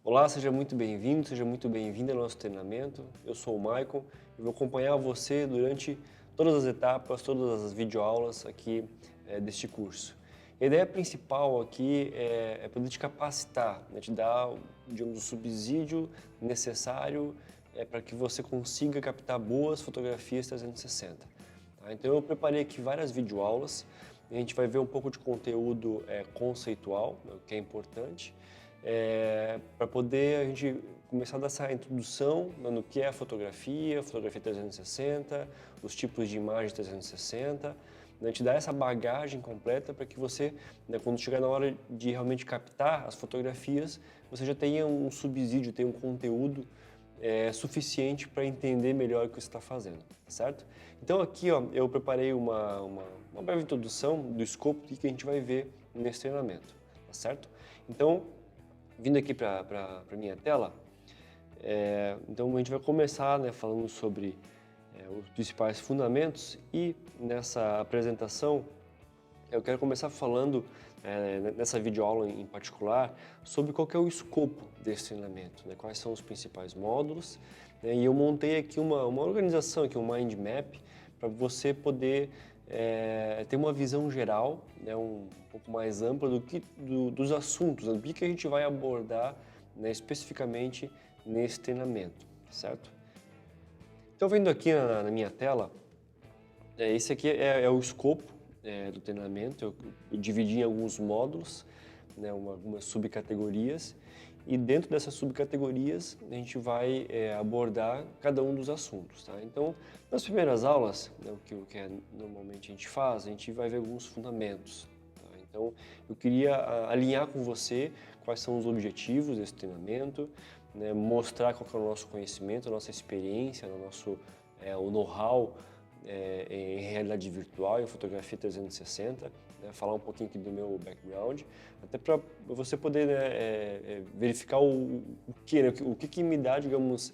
Olá, seja muito bem-vindo, seja muito bem-vinda ao nosso treinamento. Eu sou o Maicon e vou acompanhar você durante todas as etapas, todas as videoaulas aqui deste curso. A ideia principal aqui é poder te capacitar, né, te dar, digamos, o subsídio necessário para que você consiga captar boas fotografias 360. Tá? Então eu preparei aqui várias videoaulas, a gente vai ver um pouco de conteúdo conceitual, né, o que é importante, para poder a gente começar a dar essa introdução, né, no que é a fotografia 360, os tipos de imagem 360, né, te dar essa bagagem completa para que você, né, quando chegar na hora de realmente captar as fotografias, você já tenha um subsídio, tenha um conteúdo suficiente para entender melhor o que você está fazendo, tá certo? Então aqui, ó, eu preparei uma breve introdução do escopo do que a gente vai ver nesse treinamento, tá certo? Então, vindo aqui para a minha tela, então a gente vai começar, né, falando sobre os principais fundamentos e nessa apresentação eu quero começar falando, nessa videoaula em particular, sobre qual que é o escopo desse treinamento, né? Quais são os principais módulos, né? E eu montei aqui uma organização, aqui, um mind map, para você poder ter uma visão geral, né, um pouco mais ampla dos assuntos, do que a gente vai abordar, né, especificamente nesse treinamento, certo? Então, vendo aqui na minha tela, esse aqui é o escopo do treinamento. Eu dividi em alguns módulos, né, algumas subcategorias, e dentro dessas subcategorias a gente vai abordar cada um dos assuntos. Tá? Então, nas primeiras aulas, né, normalmente a gente faz, a gente vai ver alguns fundamentos. Tá? Então, eu queria alinhar com você quais são os objetivos desse treinamento, né, mostrar qual que é o nosso conhecimento, a nossa experiência, o know-how em realidade virtual, em fotografia 360, né, falar um pouquinho aqui do meu background, até para você poder, né, verificar o que, né, o que me dá, digamos,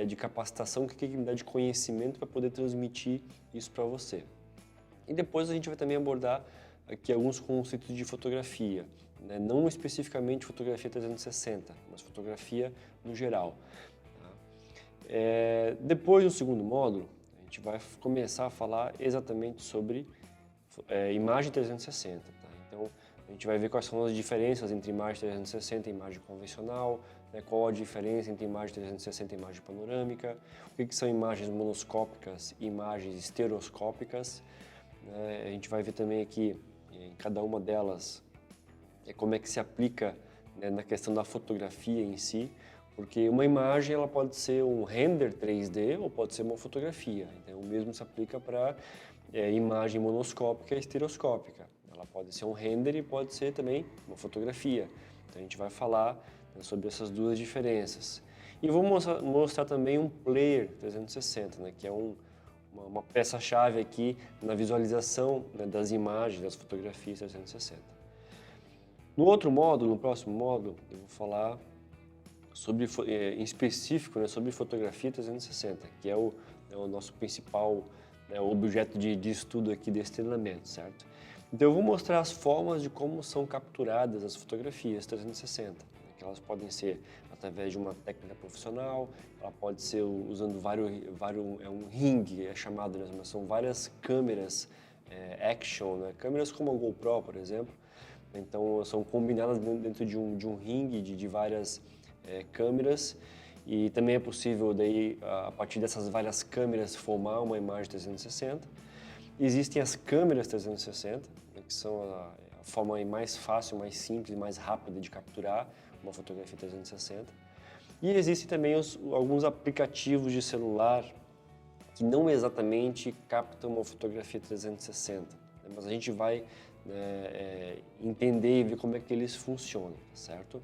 de capacitação, o que me dá de conhecimento para poder transmitir isso para você. E depois a gente vai também abordar aqui alguns conceitos de fotografia, né, não especificamente fotografia 360, mas fotografia no geral. Tá? Depois do segundo módulo, a gente vai começar a falar exatamente sobre imagem 360. Tá? Então, a gente vai ver quais são as diferenças entre imagem 360 e imagem convencional, né? Qual a diferença entre imagem 360 e imagem panorâmica, o que são imagens monoscópicas e imagens estereoscópicas. Né? A gente vai ver também aqui, em cada uma delas, como é que se aplica, né, na questão da fotografia em si, porque uma imagem ela pode ser um render 3D ou pode ser uma fotografia. Então, o mesmo se aplica para imagem monoscópica e estereoscópica. Ela pode ser um render e pode ser também uma fotografia. Então, a gente vai falar, né, sobre essas duas diferenças. E vou mostrar também um player 360, né, que é uma peça-chave aqui na visualização, né, das imagens, das fotografias 360. No outro módulo, no próximo módulo, eu vou falar sobre, em específico, né, sobre fotografia 360, que é o nosso principal, né, objeto de estudo aqui desse treinamento, certo? Então eu vou mostrar as formas de como são capturadas as fotografias 360, né, que elas podem ser através de uma técnica profissional, ela pode ser usando um ring, é chamado, né, mas são várias câmeras action, né, câmeras como a GoPro, por exemplo. Então são combinadas dentro de um ringue de várias câmeras, e também é possível daí, a partir dessas várias câmeras, formar uma imagem 360. Existem as câmeras 360, né, que são a forma mais fácil, mais simples, mais rápida de capturar uma fotografia 360. E existem também alguns aplicativos de celular que não exatamente captam uma fotografia 360, né, mas a gente vai, né, entender e ver como é que eles funcionam, certo?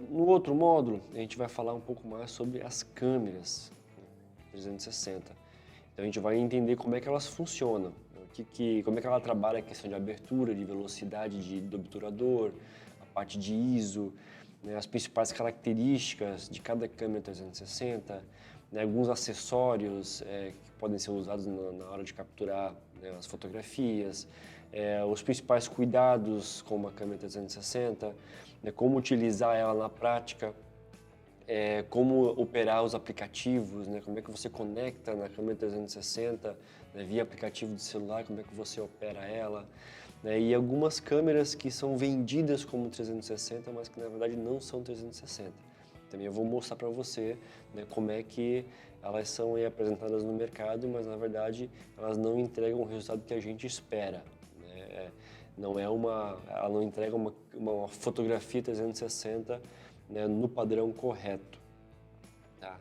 No outro módulo, a gente vai falar um pouco mais sobre as câmeras, né, 360. Então a gente vai entender como é que elas funcionam, né, como é que ela trabalha a questão de abertura, de velocidade do obturador, a parte de ISO, né, as principais características de cada câmera 360, né, alguns acessórios que podem ser usados na hora de capturar, né, as fotografias, os principais cuidados com uma câmera 360, né, como utilizar ela na prática, como operar os aplicativos, né, como é que você conecta na câmera 360, né, via aplicativo de celular, como é que você opera ela, né, e algumas câmeras que são vendidas como 360, mas que na verdade não são 360. Também eu vou mostrar para você, né, como é que elas são aí apresentadas no mercado, mas na verdade elas não entregam o resultado que a gente espera, né? Ela não entrega uma fotografia 360, né, no padrão correto. Tá?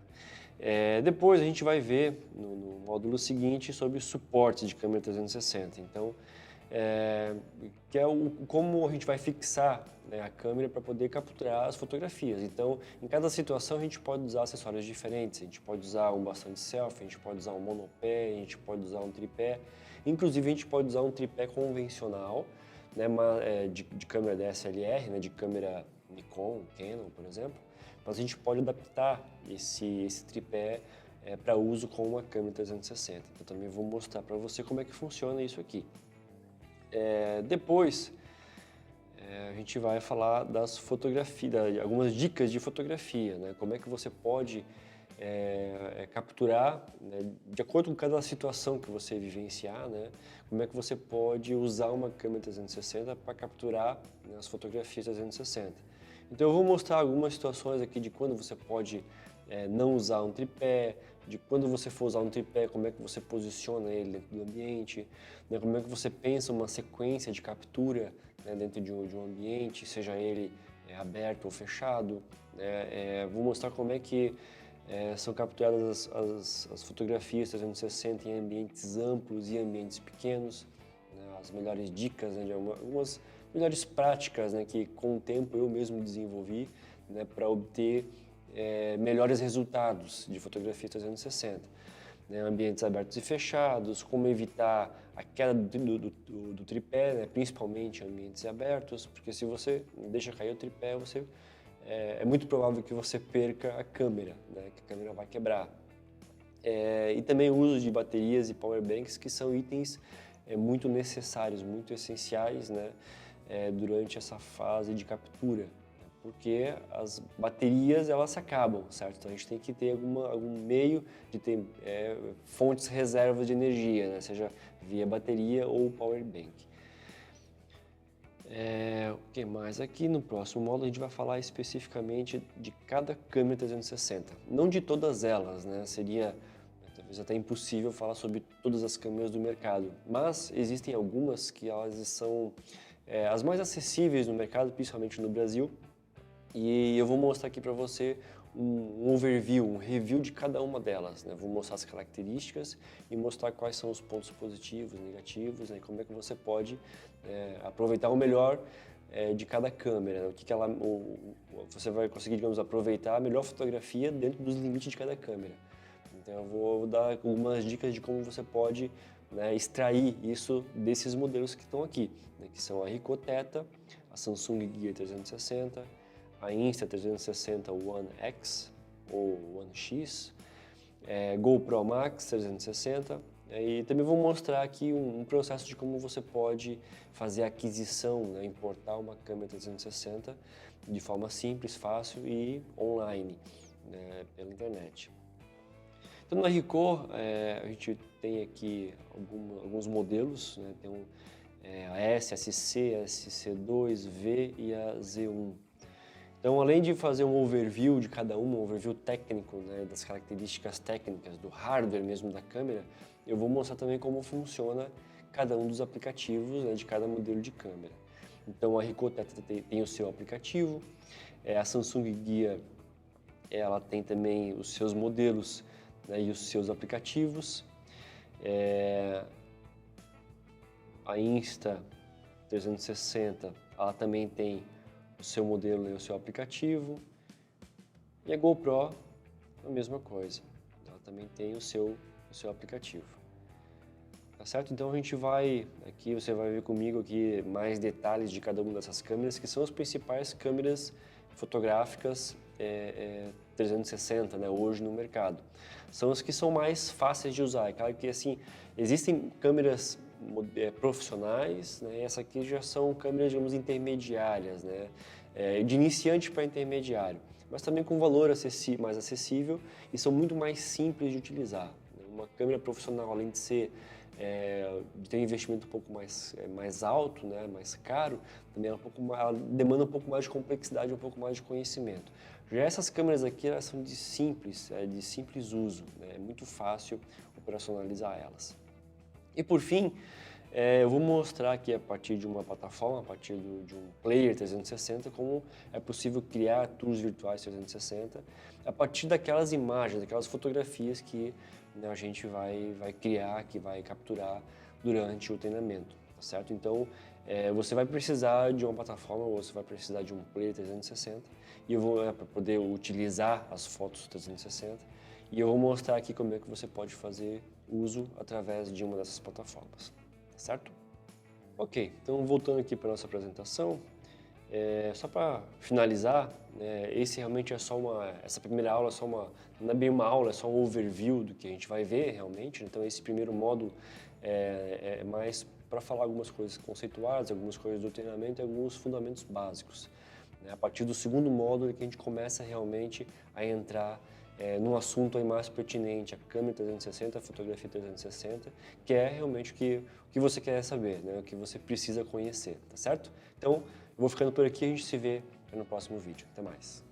Depois a gente vai ver no módulo seguinte sobre suportes de câmera 360. Então, que é como a gente vai fixar, né, a câmera para poder capturar as fotografias. Então, em cada situação a gente pode usar acessórios diferentes. A gente pode usar um bastão de selfie, a gente pode usar um monopé, a gente pode usar um tripé. Inclusive a gente pode usar um tripé convencional, né, de câmera DSLR, né, de câmera Nikon, Canon, por exemplo. Mas a gente pode adaptar esse tripé para uso com uma câmera 360. Então também vou mostrar para você como é que funciona isso aqui. Depois a gente vai falar das fotografias, algumas dicas de fotografia, né? Como é que você pode capturar, né, de acordo com cada situação que você vivenciar, né? Como é que você pode usar uma câmera 360 para capturar, né, as fotografias 360. Então eu vou mostrar algumas situações aqui de quando você pode não usar um tripé, de quando você for usar um tripé, como é que você posiciona ele dentro do ambiente, né, como é que você pensa uma sequência de captura, né, dentro de um ambiente, seja ele aberto ou fechado. Vou mostrar como é que são capturadas as fotografias 360 em ambientes amplos e ambientes pequenos, né, as melhores dicas, né, de algumas melhores práticas, né, que com o tempo eu mesmo desenvolvi, né, para obter melhores resultados de fotografia 360. Né, ambientes abertos e fechados, como evitar a queda do tripé, né, principalmente em ambientes abertos, porque se você deixa cair o tripé, é muito provável que você perca a câmera, né, que a câmera vai quebrar. E também o uso de baterias e power banks, que são itens muito necessários, muito essenciais, né, durante essa fase de captura, porque as baterias elas se acabam, certo? Então a gente tem que ter algum meio de ter fontes reservas de energia, né, seja via bateria ou power bank. O que mais? Aqui no próximo módulo a gente vai falar especificamente de cada câmera 360, não de todas elas, né? Seria talvez até impossível falar sobre todas as câmeras do mercado, mas existem algumas que elas são as mais acessíveis no mercado, principalmente no Brasil, e eu vou mostrar aqui para você um overview, um review de cada uma delas, né? Vou mostrar as características e mostrar quais são os pontos positivos, negativos, né? E como é que você pode aproveitar o melhor de cada câmera, né? Você vai conseguir, digamos, aproveitar a melhor fotografia dentro dos limites de cada câmera. Então eu vou dar algumas dicas de como você pode, né, extrair isso desses modelos que estão aqui, né? Que são a Ricoh Theta, a Samsung Gear 360, a Insta360 One X ou One X, GoPro Max 360, e também vou mostrar aqui um processo de como você pode fazer a aquisição, né, importar uma câmera 360 de forma simples, fácil e online, né, pela internet. Então na Ricoh a gente tem aqui alguns modelos, né, tem a S, a SC, a SC2, V e a Z1. Então, além de fazer um overview de cada uma, um overview técnico, né, das características técnicas do hardware mesmo da câmera, eu vou mostrar também como funciona cada um dos aplicativos, né, de cada modelo de câmera. Então, a Ricoh Theta tem o seu aplicativo, a Samsung Gear ela tem também os seus modelos, né, e os seus aplicativos. A Insta360 ela também tem o seu modelo e o seu aplicativo, e a GoPro a mesma coisa, ela também tem o seu aplicativo, tá certo? Então a gente aqui você vai ver comigo aqui mais detalhes de cada uma dessas câmeras, que são as principais câmeras fotográficas 360, né, hoje no mercado. São as que são mais fáceis de usar. É claro que assim, existem câmeras profissionais, né? Essa aqui já são câmeras, digamos, intermediárias, né? De iniciante para intermediário, mas também com valor mais acessível e são muito mais simples de utilizar. Uma câmera profissional, além de de ter um investimento um pouco mais alto, né, mais caro, também ela demanda um pouco mais de complexidade, um pouco mais de conhecimento. Já essas câmeras aqui, elas são de simples uso, né, é muito fácil operacionalizar elas. E por fim, eu vou mostrar aqui a partir de uma plataforma, a partir de um Player 360, como é possível criar tours virtuais 360 a partir daquelas imagens, daquelas fotografias que, né, a gente vai criar, que vai capturar durante o treinamento, tá certo? Então, você vai precisar de uma plataforma, ou você vai precisar de um Player 360, e eu vou para poder utilizar as fotos 360, e eu vou mostrar aqui como é que você pode fazer uso através de uma dessas plataformas. Certo? Ok, então voltando aqui para a nossa apresentação, só para finalizar, né, esse realmente é essa primeira aula não é bem uma aula, é só um overview do que a gente vai ver realmente. Então esse primeiro módulo é mais para falar algumas coisas conceituais, algumas coisas do treinamento e alguns fundamentos básicos. Né? A partir do segundo módulo é que a gente começa realmente a entrar num assunto aí mais pertinente, a câmera 360, a fotografia 360, que é realmente o que você quer saber, né? O que você precisa conhecer, tá certo? Então, eu vou ficando por aqui e a gente se vê no próximo vídeo. Até mais!